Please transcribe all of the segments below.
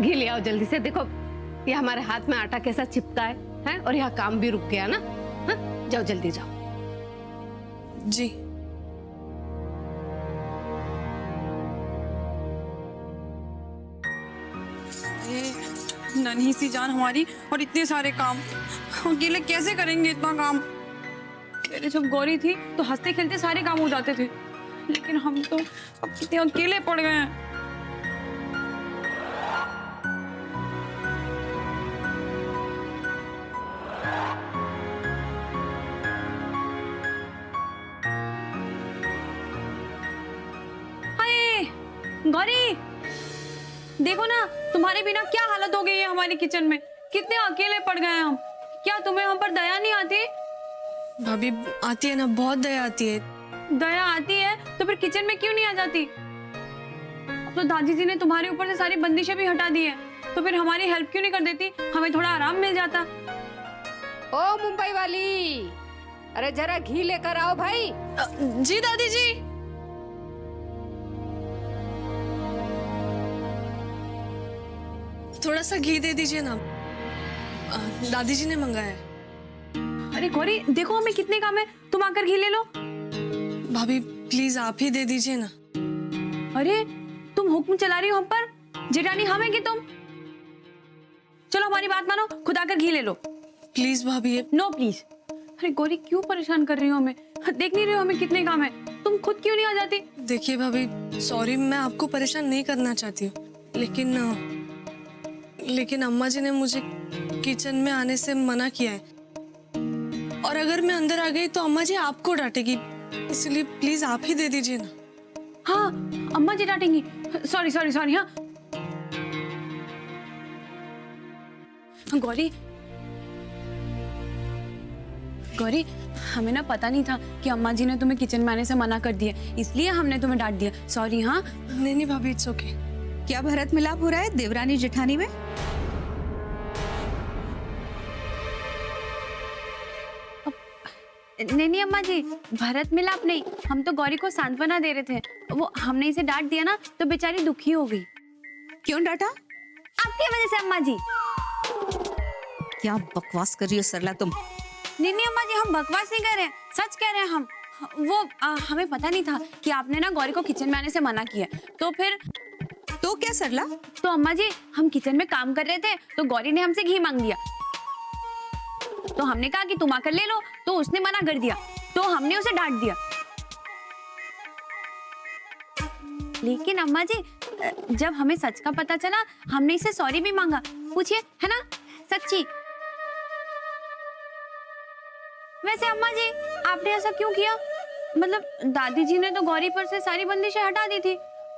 घी ले आओ जल्दी से। देखो ये हमारे हाथ में आटा कैसा चिपका है और यहाँ काम भी रुक गया ना। हाँ? जाओ जल्दी जाओ। जी। नन्ही सी जान हमारी और इतने सारे काम, अकेले कैसे करेंगे इतना काम। पहले जब गौरी थी तो हंसते खेलते सारे काम हो जाते थे, लेकिन हम तो अब कितने अकेले पड़ गए हैं। हाय गौरी, देखो ना तुम्हारे बिना क्या हालत हो गई है हमारी किचन में। कितने अकेले पड़ गए हैं हम। क्या तुम्हें हम पर दया नहीं आती? भाभी आती है ना, बहुत दया आती है। दया आती है तो फिर किचन में क्यों नहीं आ जाती? अब तो दादी जी ने तुम्हारे ऊपर से सारी बंदिशें भी हटा दी है, तो फिर हमारी हेल्प क्यों नहीं कर देती? हमें थोड़ा आराम मिल जाता। ओ मुंबई वाली, अरे जरा घी लेकर आओ भाई। जी दादी जी। थोड़ा सा घी दे दीजिए ना, दादी जी ने मंगाया है। अरे गौरी देखो हमें कितने काम है, तुम आकर घी ले लो। भाभी प्लीज आप ही दे दीजिए ना। अरे तुम हुक्म चला रही हो हम पर? जेठानी हम है कि तुम? चलो हमारी बात मानो, खुद आकर घी ले लो। प्लीज भाभी। No please. अरे गौरी क्यों परेशान कर रही हो हमें? देख नहीं रही हो हमें कितने काम है? तुम खुद क्यों नहीं आ जाती? देखिए भाभी, सॉरी, मैं आपको परेशान नहीं करना चाहती हूँ, लेकिन अम्मा जी ने मुझे किचन में आने से मना किया है, और अगर मैं अंदर आ गई तो अम्मा जी आपको डांटेगी, इसलिए प्लीज आप ही दे दीजिए ना। हाँ अम्मा जी डांटेंगी। Sorry sorry sorry. हाँ गौरी, गौरी हमें ना पता नहीं था कि अम्मा जी ने तुम्हें किचन में आने से मना कर दिया, इसलिए हमने तुम्हें डांट दिया। सॉरी। हाँ नहीं भाभी, इट्स ओके। क्या भरत मिलाप हो रहा है देवरानी जेठानी में? नहीं अम्मा जी, भरत मिलाप नहीं, हम तो गौरी को सांत्वना दे रहे थे। वो हमने इसे डांट दिया ना तो बेचारी दुखी हो गई। क्यों डांटा? आपकी वजह से अम्मा जी। क्या बकवास कर रही हो सरला तुम? नहीं अम्मा जी, हम बकवास नहीं कर रहे हैं, सच कह रहे हैं हम। वो हमें पता नहीं था कि आपने ना गौरी को किचन में आने से मना किया, तो फिर तो क्या सरला? तो अम्मा जी हम किचन में काम कर रहे थे तो गौरी ने हमसे घी मांग लिया, तो हमने कहा कि तुम आकर ले लो, तो उसने मना कर दिया, तो हमने उसे डांट दिया। लेकिन अम्मा जी जब हमें सच का पता चला हमने इसे सॉरी भी मांगा। पूछिए, है ना सच्ची? वैसे अम्मा जी आपने ऐसा क्यों किया? मतलब दादी जी ने तो गौरी पर से सारी बंदिशें हटा दी थी,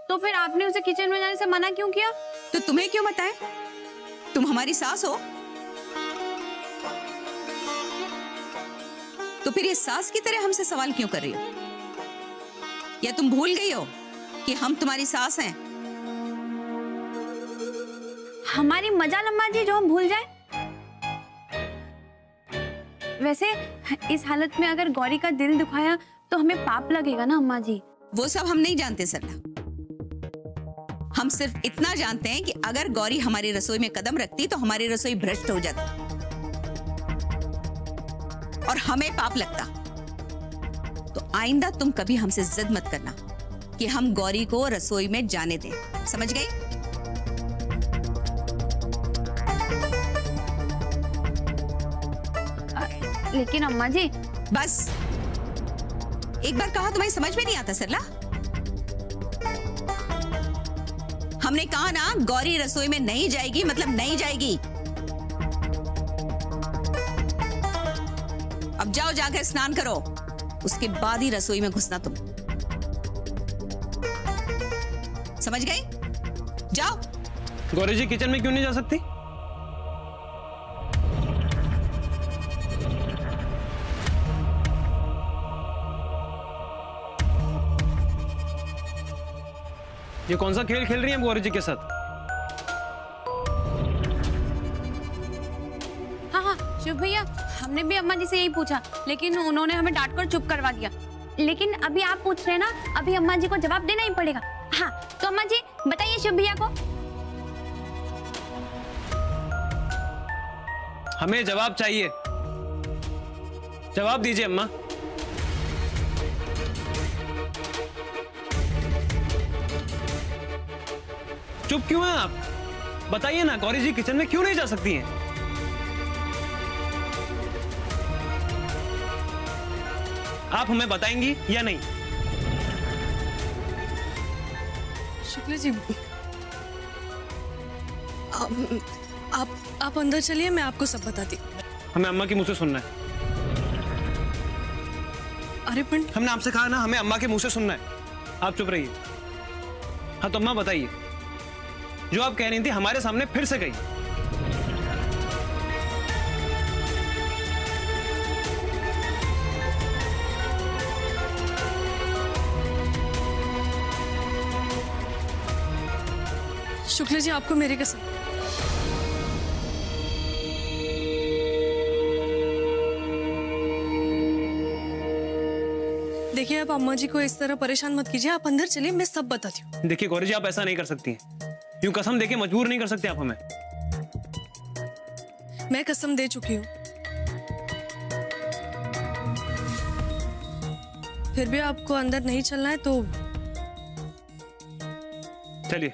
तो फिर आपने उसे किचन में जाने से मना क्यों किया? तो तुम्हें क्यों बताए? तुम हमारी सास हो, तो फिर ये सास की तरह हमसे सवाल क्यों कर रही हो? या तुम भूल गई हो कि हम तुम्हारी सास हैं? हमारी मजाल अम्मा जी जो हम भूल जाए। वैसे इस हालत में अगर गौरी का दिल दुखाया तो हमें पाप लगेगा ना अम्मा जी? वो सब हम नहीं जानते सरला। हम सिर्फ इतना जानते हैं कि अगर गौरी हमारी रसोई में कदम रखती तो हमारी रसोई भ्रष्ट हो जाती और हमें पाप लगता। तो आइंदा तुम कभी हमसे जिद मत करना कि हम गौरी को रसोई में जाने दें, समझ गई? लेकिन अम्मा जी। बस एक बार कहा तुम्हें समझ में नहीं आता सरला? हमने कहा ना गौरी रसोई में नहीं जाएगी, मतलब नहीं जाएगी। अब जाओ, जाकर स्नान करो, उसके बाद ही रसोई में घुसना तुम, समझ गई? जाओ। गौरी जी किचन में क्यों नहीं जा सकती? ये कौन सा खेल खेल रही हैं गौरी जी के साथ? हाँ शिव भैया, हमने भी अम्मा जी से यही पूछा, लेकिन उन्होंने हमें डांट कर चुप करवा दिया। लेकिन अभी आप पूछ रहे हैं ना, अभी अम्मा जी को जवाब देना ही पड़ेगा। हाँ तो अम्मा जी बताइए शिव भैया को। हमें जवाब चाहिए। जवाब दीजिए अम्मा। चुप क्यों हैं आप? बताइए ना, गौरी जी किचन में क्यों नहीं जा सकती हैं? आप हमें बताएंगी या नहीं? शुक्ला जी, आप अंदर चलिए, मैं आपको सब बताती हूँ। हमें अम्मा के मुंह से सुनना है। अरे पण हमने आपसे कहा ना, हमें अम्मा के मुंह से सुनना है। आप चुप रहिए। हाँ तो अम्मा बताइए, जो आप कह रही थी हमारे सामने फिर से कही। शुक्ला जी, आपको मेरी कसम। देखिए, आप अम्मा जी को इस तरह परेशान मत कीजिए, आप अंदर चलिए, मैं सब बताती हूँ। देखिए गौरी जी, आप ऐसा नहीं कर सकती हैं। यूं कसम देके मजबूर नहीं कर सकते आप हमें। मैं कसम दे चुकी हूँ, फिर भी आपको अंदर नहीं चलना है तो चलिए।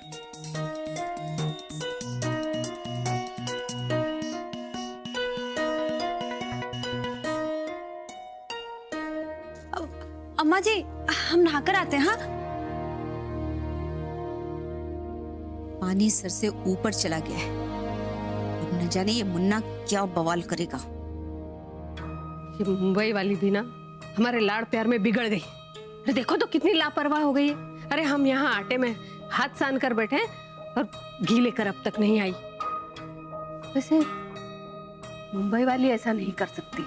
अम्मा जी, हम नहाकर आते हैं। हाँ, पानी सर से ऊपर चला गया है। अब न जाने ये मुन्ना क्या बवाल करेगा। ये मुंबई वाली भी ना हमारे लाड़ प्यार में बिगड़ गई। अरे देखो तो कितनी लापरवाह हो गई है। अरे हम यहाँ आटे में हाथ सान कर बैठे और घी लेकर अब तक नहीं आई। वैसे मुंबई वाली ऐसा नहीं कर सकती,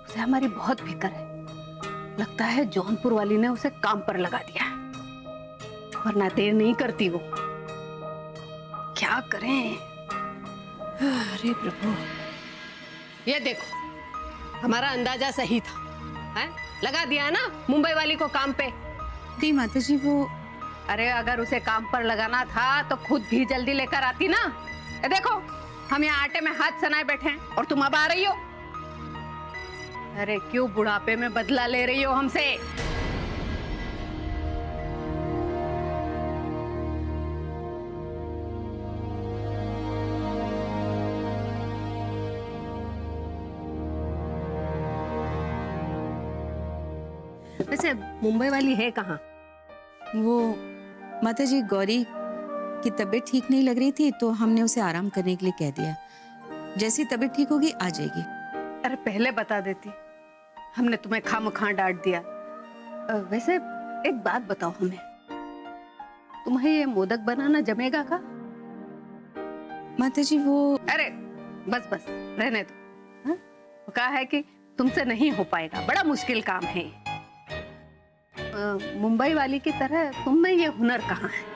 उसे हमारी बहुत फिक्र है। लगता है जौनपुर वाली ने उसे काम पर लगा दिया है, वरना देर नहीं करती वो। क्या करें? अरे प्रभु, ये देखो हमारा अंदाजा सही था, है? लगा दिया है ना मुंबई वाली को काम पे। दी माता जी, वो अरे अगर उसे काम पर लगाना था तो खुद भी जल्दी लेकर आती ना। ये देखो हम यहाँ आटे में हाथ सनाए बैठे हैं और तुम अब आ रही हो। अरे क्यों बुढ़ापे में बदला ले रही हो हमसे? वैसे मुंबई वाली है कहाँ? वो माता जी, गौरी की तबीयत ठीक नहीं लग रही थी तो हमने उसे आराम करने के लिए कह दिया। जैसी तबीयत ठीक होगी आ जाएगी। अरे पहले बता देती, हमने तुम्हें खामखां डांट दिया। वैसे एक बात बताओ हमें, तुम्हें ये मोदक बनाना जमेगा का? माता जी वो अरे बस बस रहने दो। हाँ? वो कहा है कि तुमसे नहीं हो पाएगा, बड़ा मुश्किल काम है। मुंबई वाली की तरह तुम में ये हुनर कहाँ है?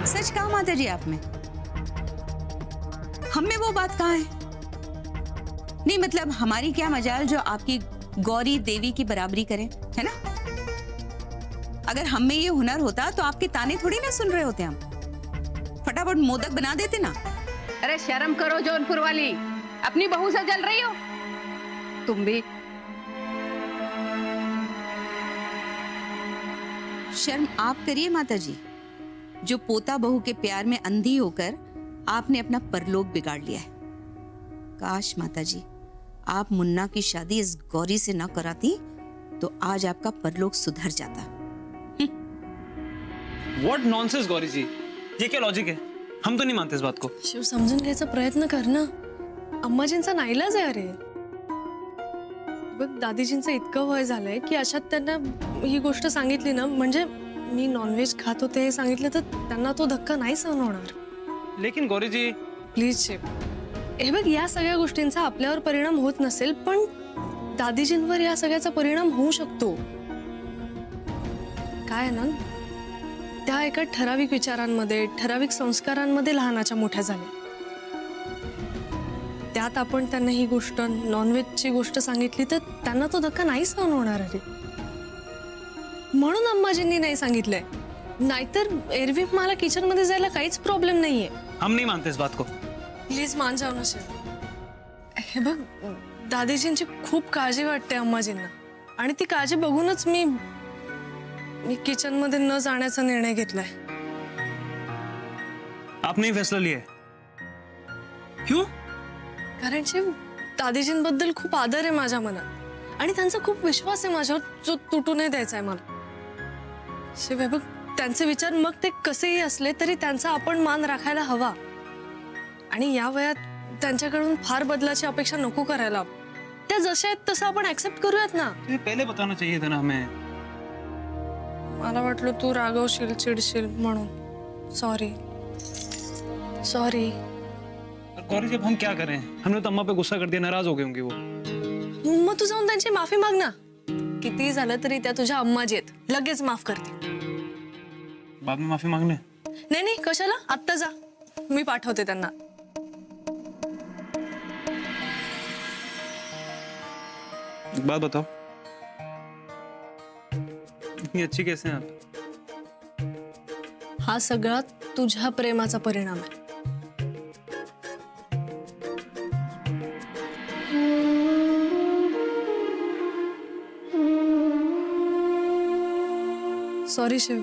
सच कहा माता जी आप में, हम में वो बात कहाँ है? नहीं मतलब हमारी क्या मजाल जो आपकी गौरी देवी की बराबरी करें, है ना? अगर हम में ये हुनर होता तो आपके ताने थोड़ी ना सुन रहे होते हम। फटाफट मोदक बना देते ना। अरे शर्म करो जौनपुर वाली, अपनी बहू से जल रही हो तुम भी। शर्म आप करिए माता जी, जो पोता बहू के प्यार में अंधी होकर आपने अपना परलोक बिगाड़ लिया है। काश माता जी आप मुन्ना की शादी इस गौरी से ना कराती तो आज आपका परलोक सुधर जाता। What nonsense गौरी जी, ये क्या लॉजिक है? हम तो नहीं मानते इस बात को। शिव, समजून घ्यायचा प्रयत्न कर ना। अम्माजींचा नाईलाज आहे। अरे बघ, दादीजींचं इतकं वय झालंय की अशात त्यांना ही गोष्ट सांगितली ना, म्हणजे मी नॉनव्हेज खात होते हे सांगितलं तर त्यांना तो धक्का नाही सहन होणार। लेकिन गौरी जी प्लीज शिव, हे बघ, या सगळ्या गोष्टींचा आपल्यावर परिणाम होत नसेल पण दादीजींवर या सगळ्याचा परिणाम होऊ शकतो। काय ना, त्या एका ठराविक विचारांमध्ये, ठराविक संस्कारांमध्ये लहानाच्या मोठ्या झाल्या। त्यात आपण त्यांना ही गोष्ट, नॉनव्हेजची गोष्ट सांगितली तर त्यांना तो धक्का नाही सहन होणार आहे। म्हणून अम्माजींनी नाही सांगितलंय। नाहीतर एरवी मला किचन मध्ये जायला काहीच प्रॉब्लेम नाहीये. हम नहीं मानते इस बात को. प्लीज मान जाऊ ना शेफ. हे बघ, दादीजींची खूप काळजी वाटते अम्माजींना आणि ती काळजी बघूनच मी किचन मध्ये न जाण्याचा निर्णय घेतलाय. आपने ही फैसला लिया है. क्यों? कारण शेफ, दादीजींबद्दल खूप आदर आहे माझ्या मनात आणि त्यांचा खूप विश्वास आहे माझ्यावर, जो तुटू नाही द्यायचा आहे मला. शेफ हे बघ, त्यांचे विचार मग ते कसेही असले तरी त्यांचा आपण मान राखायला हवा आणि या वयात त्यांच्याकडून फार बदलाची अपेक्षा नको करायला. त्या जशा आहेत तसं आपण ऍक्सेप्ट करूयात ना. ये पहले बताना चाहिए था ना हमें. मला वाटलं तू रागवशील, चिडशील म्हणून. सॉरी. गौरी जब हम क्या करें, हमने तो अम्मा पे गुस्सा कर दिया, नाराज हो गए होंगे वो. मग तू जाऊन त्यांची माफी माग ना. किती झालं तरी त्या तुझ्या अम्माजी आहेत, लगेच माफ करते. बाद में माफी मांगने. नाही कशाला, आत्ता जा, मी पाठवते त्यांना. एक बात बताओ, इतनी अच्छी कैसे हैं आप? हा सगळा तुझ्या प्रेमाचा परिणाम आहे. सॉरी शिव,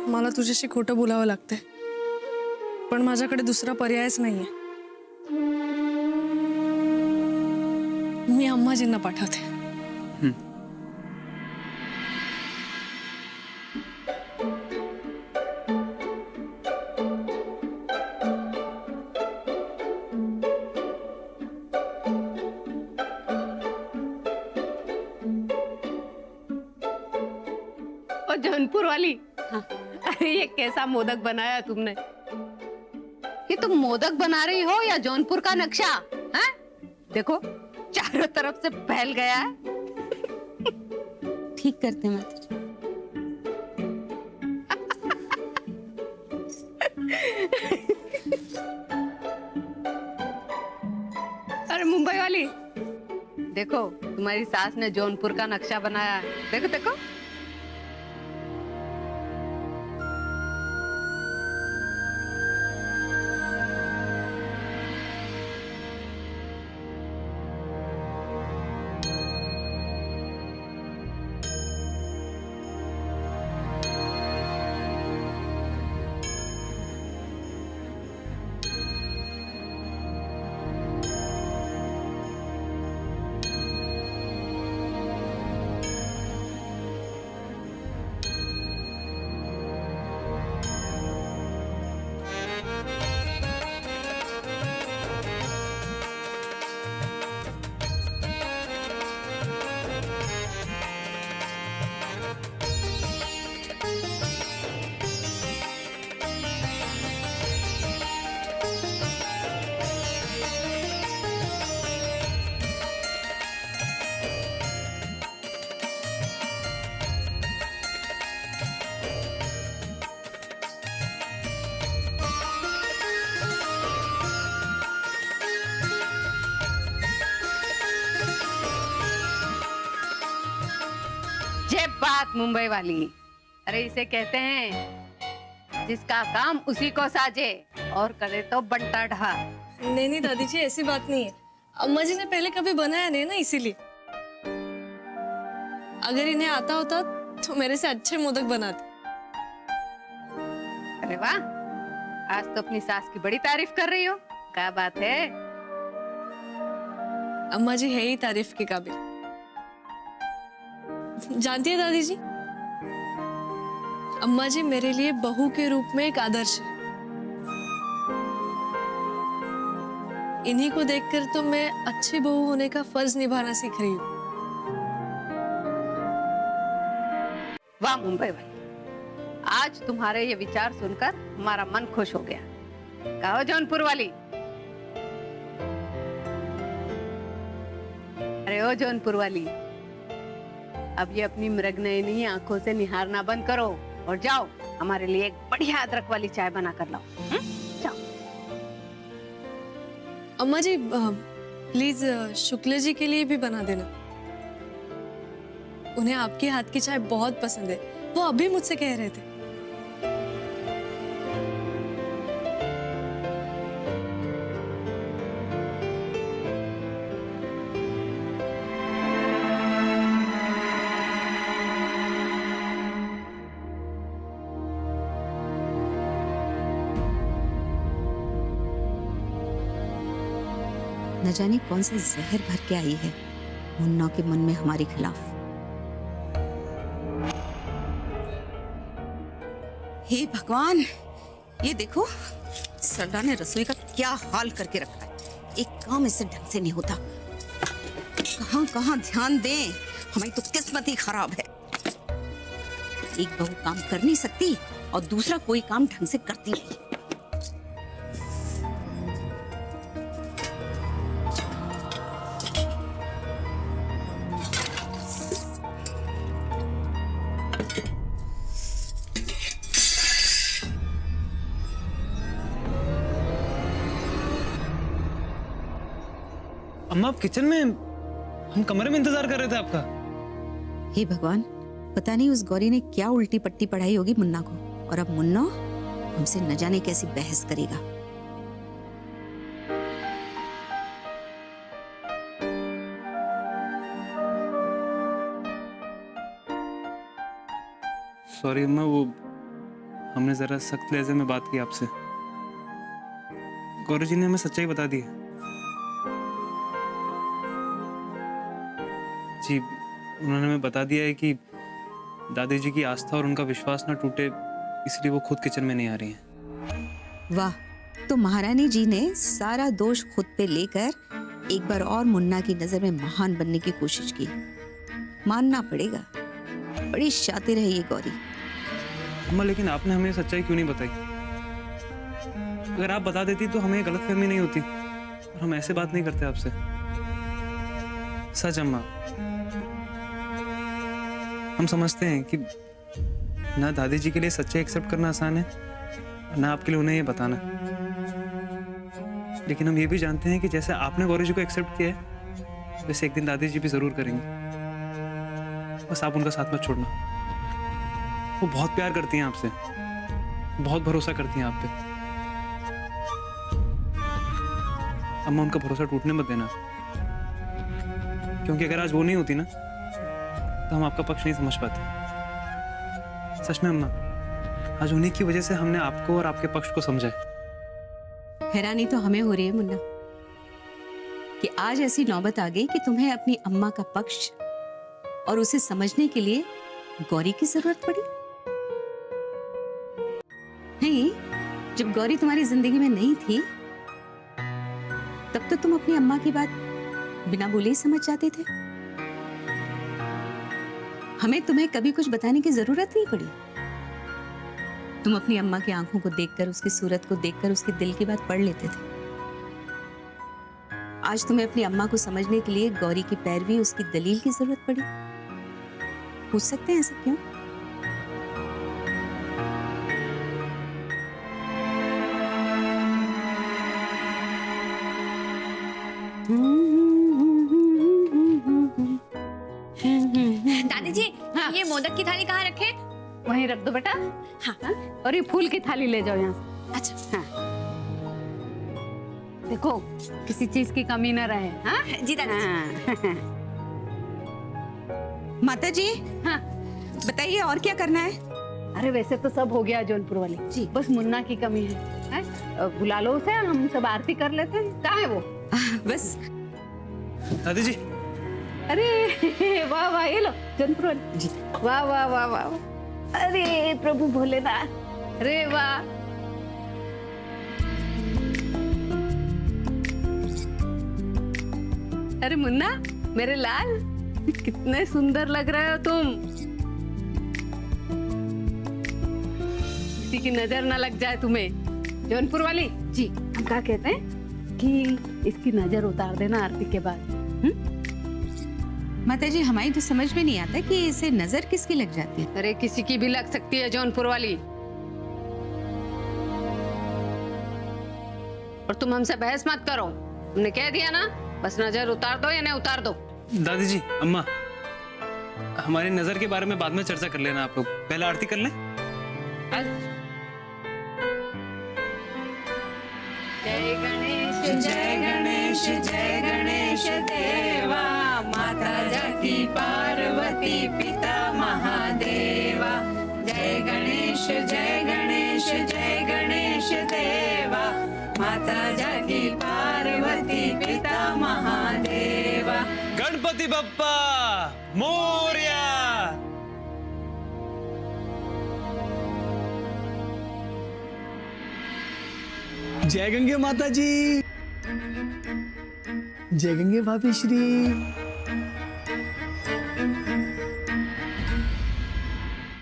मला तुझ्याशी खोटं बोलावं लागतंय, पण माझ्याकडे दुसरा पर्यायच नाहीये. मी अम्माजींना पाठवते. और जौनपुर वाली, अरे ये कैसा मोदक बनाया तुमने? ये तुम मोदक बना रही हो या जौनपुर का नक्शा? हैं? देखो चारों तरफ से फैल गया है. ठीक करते हैं माता जी. अरे मुंबई वाली, देखो तुम्हारी सास ने जौनपुर का नक्शा बनाया है. देखो देखो. ये बात मुंबई वाली, अरे इसे कहते हैं जिसका काम उसी को साजे और करे तो बंटा ढा. नहीं दादी जी, ऐसी बात नहीं है. अम्मा जी ने पहले कभी बनाया नहीं ना, इसीलिए. अगर इन्हें आता होता तो मेरे से अच्छे मोदक बनाते. अरे वाह, आज तो अपनी सास की बड़ी तारीफ कर रही हो. क्या बात है? अम्मा जी है ही तारीफ के काबिल. जानती है दादी जी, अम्मा जी मेरे लिए बहू के रूप में एक आदर्श है. इन्हीं को देखकर तो मैं अच्छी बहू होने का फर्ज निभाना सीख रही हूँ. वाह मुंबई वाली, आज तुम्हारे ये विचार सुनकर हमारा मन खुश हो गया. कहो जौनपुर वाली. अरे ओ जौनपुर वाली, अब ये अपनी मृगनयनी आंखों से निहारना बंद करो और जाओ हमारे लिए एक बढ़िया अदरक वाली चाय बना कर लाओ. जाओ. अम्मा जी प्लीज शुक्ला जी के लिए भी बना देना. उन्हें आपके हाथ की चाय बहुत पसंद है, वो अभी मुझसे कह रहे थे. न जाने कौन सा जहर भर के आई है मुन्ना के मन में हमारे खिलाफ। हे भगवान, ये देखो सरदार ने रसोई का क्या हाल करके रखा है। एक काम इससे ढंग से नहीं होता। कहां कहां ध्यान दें, हमारी तो किस्मत ही खराब है। एक बहू काम कर नहीं सकती और दूसरा कोई काम ढंग से करती नहीं। अम्मा आप किचन में, हम कमरे में इंतजार कर रहे थे आपका। हे भगवान, पता नहीं उस गौरी ने क्या उल्टी पट्टी पढ़ाई होगी मुन्ना को, और अब मुन्ना हमसे न जाने कैसी बहस करेगा। सॉरी अम्मा, वो हमने जरा सख्त लहजे में बात की आपसे। गौरी जी ने हमें सच्चाई बता दी है। जी, उन्होंने हमें बता दिया है कि दादी जी की आस्था और उनका विश्वास ना टूटे, इसलिए वो खुद किचन में नहीं आ रही हैं। वाह, तो महारानी जी ने सारा दोष खुद पे लेकर एक बार और मुन्ना की नजर में महान बनने की कोशिश की। मानना पड़ेगा, बड़ी शातिर है ये गौरी। अम्मा लेकिन आपने हमें सच्चाई क्यों नहीं बताई? अगर आप बता देती तो हमें गलतफहमी नहीं होती, और हम ऐसे बात नहीं करते आपसे। सच अम्मा, हम समझते हैं कि ना दादी जी के लिए सच्चाई एक्सेप्ट करना आसान है, ना आपके लिए उन्हें ये बताना। लेकिन हम ये भी जानते हैं कि जैसे आपने गौरी जी को एक्सेप्ट किया है, वैसे एक दिन दादी जी भी जरूर करेंगी। बस आप उनका साथ मत छोड़ना। वो बहुत प्यार करती हैं आपसे, बहुत भरोसा करती हैं आप पे। अम्मा, उनका भरोसा टूटने मत देना, क्योंकि अगर आज वो नहीं होती ना, तो हम आपका पक्ष नहीं समझ पाते। सच में अम्मा, आज उन्हीं की वजह से हमने आपको और आपके पक्ष को समझा है। हैरानी तो हमें हो रही है मुन्ना कि आज ऐसी नौबत आ गई कि तुम्हें अपनी अम्मा का पक्ष और उसे समझने के लिए गौरी की जरूरत पड़ी। नहीं, जब गौरी तुम्हारी जिंदगी में नहीं थी तब तो तुम अपनी अम्मा की बात बिना बोले ही समझ जाते थे। हमें तुम्हें कभी कुछ बताने की जरूरत नहीं पड़ी। तुम अपनी अम्मा की आंखों को देखकर, उसकी सूरत को देखकर उसके दिल की बात पढ़ लेते थे। आज तुम्हें अपनी अम्मा को समझने के लिए गौरी की पैरवी, उसकी दलील की जरूरत पड़ी। पूछ सकते हैं ऐसा क्यों? दादी जी, ये मोदक की थाली कहाँ रखे? वहीं रख दो बेटा। हाँ, और ये फूल की थाली ले जाओ यहाँ से। अच्छा। हाँ, देखो किसी चीज की कमी न रहे। हाँ जी दादी जी। हाँ। माता जी, हाँ, बताइए और क्या करना है? अरे वैसे तो सब हो गया जौनपुर वाली जी, बस मुन्ना की कमी है। बुला लो उसे, हम सब आरती कर लेते हैं। कहाँ है वो? बस दादी जी, अरे वाह वाह, ये लो जौनपुर वाली जी। वाह वाह वाह वाह, अरे प्रभु भोलेनाथ, अरे वाह। अरे मुन्ना, मेरे लाल, कितने सुंदर लग रहे हो तुम। किसी की नजर ना लग जाए तुम्हें। जौनपुर वाली जी, हम क्या कहते हैं कि इसकी नजर उतार देना आरती के बाद। माता जी, हमारी तो समझ में नहीं आता कि इसे नजर किसकी लग जाती है। अरे किसी की भी लग सकती है जौनपुर वाली। और तुम हमसे बहस मत करो, हमने कह दिया ना, बस नजर उतार दो या नहीं उतार दो। दादी जी, अम्मा, हमारी नजर के बारे में बाद में चर्चा कर लेना। आप लोग पहले आरती कर लें। जय गणेश जय गणेश जय गणेश देवा, माता जकी पार्वती पिता महादेवा। जय गणेश जय गणेश जय गणेश देवा, माता जकी पार्वती पिता गणपति बप्पा मोरया। जय गंगे माता जी, जय गंगे भाभी श्री।